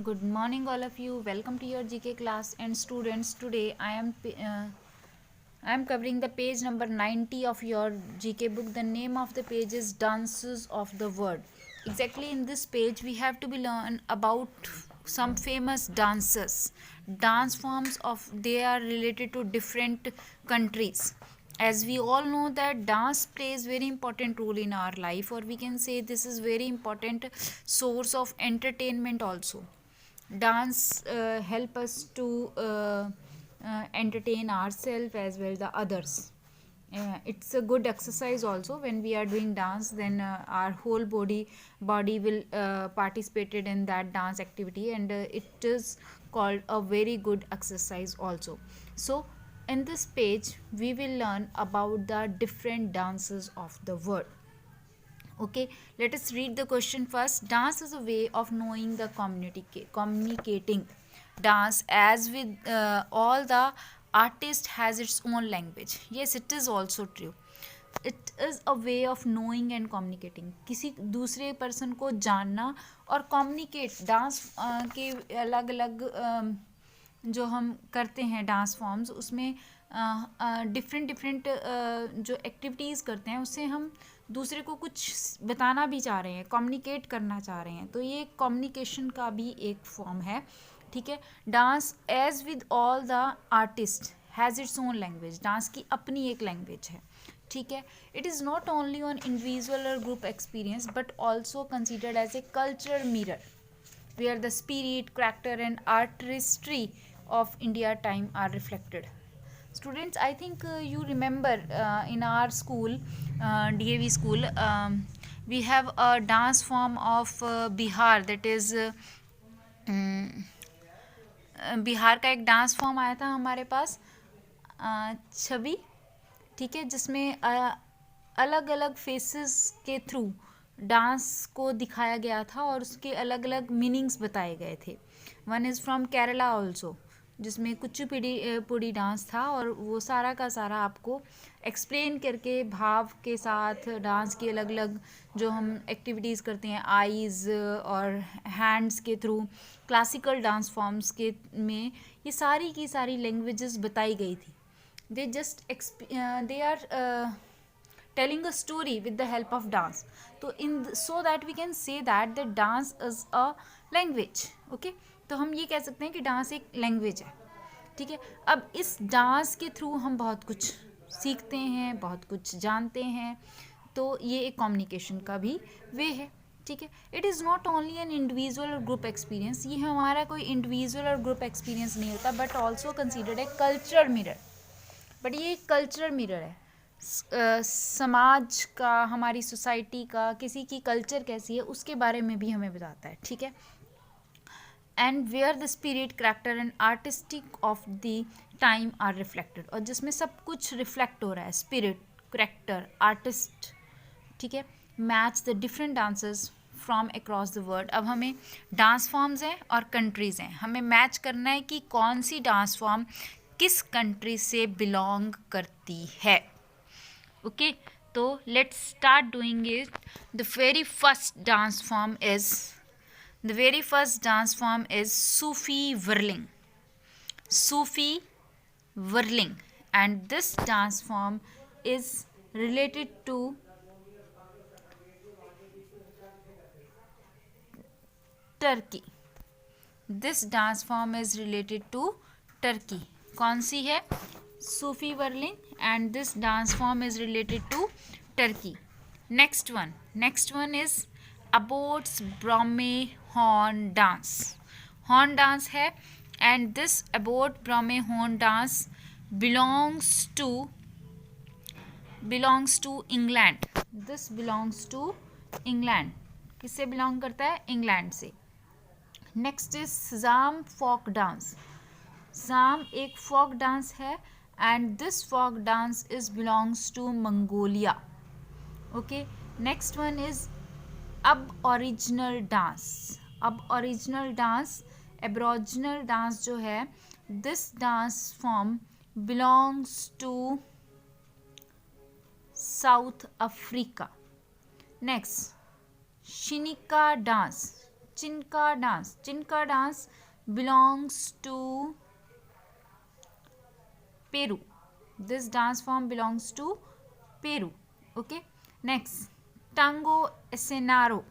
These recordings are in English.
Good morning, all of you. Welcome to your GK class. And students, today I am covering the page number 90 of your GK book. The name of the page is Dances of the World. Exactly in this page, we have to be learn about some famous dances. Dance forms of they are related to different countries. As we all know that dance plays very important role in our life, or we can say this is very important source of entertainment also. Dance help us to entertain ourselves as well the others. It's a good exercise also. When we are doing dance, then our whole body will participated in that dance activity, and it is called a very good exercise also. So in this page we will learn about the different dances of the world. Okay, let us read the question first. Dance is a way of knowing the communicating. Dance, as with all the artist, has its own language. Yes, it is also true. It is a way of knowing and communicating, किसी दूसरे person को जानना और communicate. Dance के अलग अलग जो हम करते हैं डांस फॉर्म्स, उसमें डिफरेंट डिफरेंट जो एक्टिविटीज़ करते हैं उससे हम दूसरे को कुछ बताना भी चाह रहे हैं, कम्युनिकेट करना चाह रहे हैं, तो ये कम्युनिकेशन का भी एक फॉर्म है. ठीक है. Dance, as with all the artist, has its own language. Dance की अपनी एक लैंग्वेज है. ठीक है. It is not only on individual और group experience but also considered as a cultural mirror where the spirit, character and artistry of India time are reflected. Students, I think you remember in our school, DAV school, we have a dance form of Bihar, that is Bihar का एक dance form आया था हमारे पास, छवि. ठीक है. जिसमें अलग अलग फेसेस के थ्रू डांस को दिखाया गया था और उसके अलग अलग मीनिंग्स बताए गए थे. One is from Kerala also, जिसमें कुचिपुड़ी डांस था, और वो सारा का सारा आपको एक्सप्लेन करके भाव के साथ डांस की अलग अलग जो हम एक्टिविटीज़ करते हैं आईज़ और हैंड्स के थ्रू, क्लासिकल डांस फॉर्म्स के में ये सारी की सारी लैंग्वेजेस बताई गई थी. they are telling a story with the help of dance. So that we can say that the dance is a language. Okay, तो हम ये कह सकते हैं कि डांस एक लैंग्वेज है. ठीक है. अब इस डांस के थ्रू हम बहुत कुछ सीखते हैं, बहुत कुछ जानते हैं, तो ये एक कम्युनिकेशन का भी वे है. ठीक है. It is not only an individual और ग्रुप एक्सपीरियंस. ये हमारा कोई इंडिविजुअल और ग्रुप एक्सपीरियंस नहीं होता, but also considered a cultural mirror. But ये एक कल्चरल मिरर है. समाज का, हमारी सोसाइटी का, किसी की कल्चर कैसी है उसके बारे में भी हमें बताता है. ठीक है. And where the spirit, character and artistic of the time are reflected, और जिसमें सब कुछ रिफ्लेक्ट हो रहा है. Spirit, character, artist. ठीक है. Match the different dances from across the world. अब हमें डांस फॉर्म्स हैं और कंट्रीज़ हैं, हमें मैच करना है कि कौन सी डांस फॉर्म किस कंट्री से बिलोंग करती है. ओके, तो let's start doing it. The very first dance form is Sufi whirling. Sufi whirling, and this dance form is related to Turkey. This dance form is related to Turkey. कौन सी है? सूफी whirling, and this dance form is related to Turkey. Next one is Abbott's Brahme horn dance. Horn dance है, and this Abbott Brahme horn dance belongs to England. This belongs to England. किससे belong करता है? England से. Next is Jam folk dance. Jam एक folk dance है, and this folk dance is belongs to Mongolia. Okay. Next one is aboriginal dance. Aboriginal dance जो है, this dance form belongs to South Africa. Next, Chinka dance. Chinka dance. Chinka dance belongs to Peru. This dance form belongs to Peru. Okay. Next, Tango Escenaro.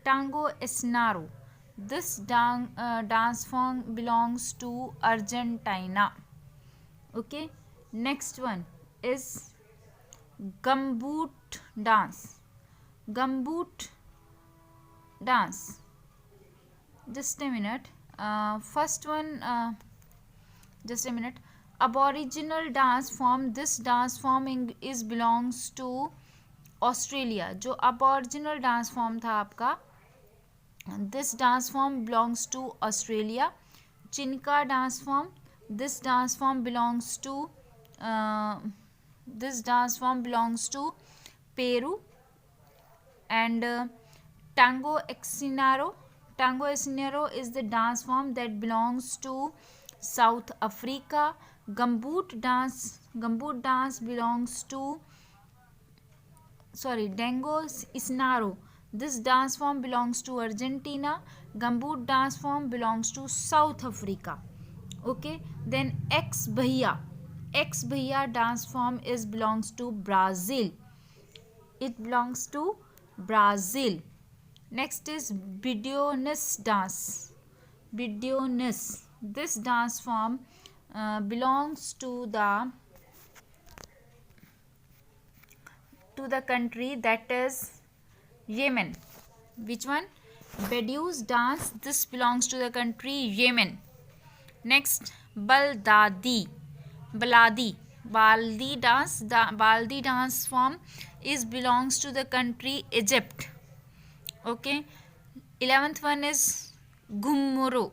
Tango Escenaro. This dance form belongs to Argentina. Okay. Next one is Gumboot dance. Gumboot dance. Just a minute. First one, just a minute. Aboriginal dance form. This dance form is belongs to Australia. जो aboriginal dance form था आपका, this dance form belongs to Australia. Chinka dance form, this dance form belongs to Peru. And tango escenaro. Tango escenaro is the dance form that belongs to South Africa. Gumboot dance belongs to Tango escenaro. This dance form belongs to Argentina. Gumboot dance form belongs to South Africa. Okay. Then ex bhaiya dance form belongs to Brazil. It belongs to Brazil. Next is Bedouinist dance. This dance form belongs to the country that is Yemen. Which one? Bedouin dance. This belongs to the country Yemen. Next, Baldi dance. The Baldi dance form belongs to the country Egypt. Okay. 11th one is Gumro.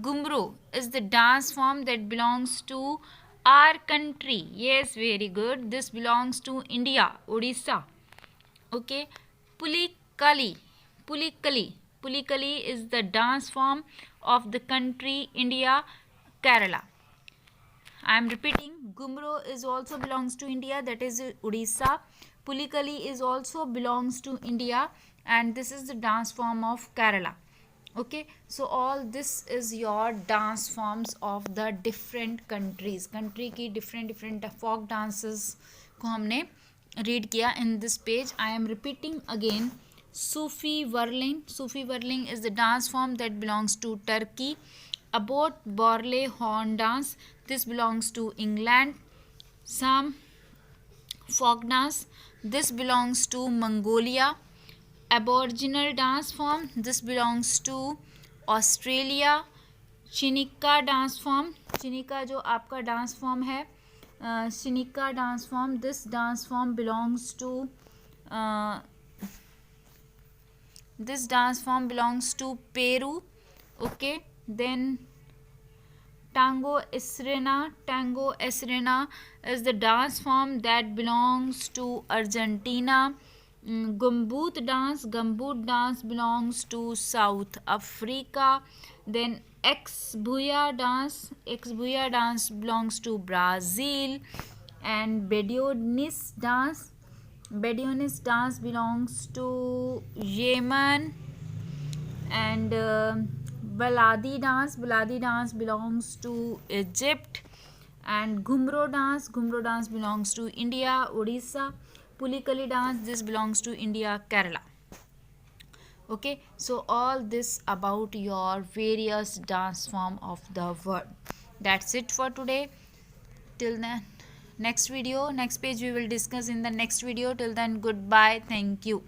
Gumro is the dance form that belongs to our country. Yes, very good. This belongs to India, Odisha. Okay. Pulikali is the dance form of the country India, Kerala. I am repeating, Gumro is also belongs to India, that is Odisha. Pulikali is also belongs to India, and this is the dance form of Kerala. Okay, so all this is your dance forms of the different countries. Country की different folk dances को हमने read किया in this page. I am repeating again. Sufi whirling is the dance form that belongs to Turkey. Abbot Borle horn dance, this belongs to England. Sam folk dance, this belongs to Mongolia. Aboriginal dance form, this belongs to Australia. Chinika dance form, Chinika जो आपका dance form है, Chinika dance form, this dance form belongs to Peru. Okay. Then Tango Esrena is the dance form that belongs to Argentina. Gumboot dance belongs to South Africa. Then ex bhuya dance belongs to Brazil. And Bedouinist dance belongs to Yemen. And Baladi dance belongs to Egypt. And Gumro dance belongs to India, Odisha. Pulikali dance, this belongs to India, Kerala. Okay, so all this about your various dance form of the world. That's it for today. Till then, next page we will discuss in the next video. Till then, goodbye. Thank you.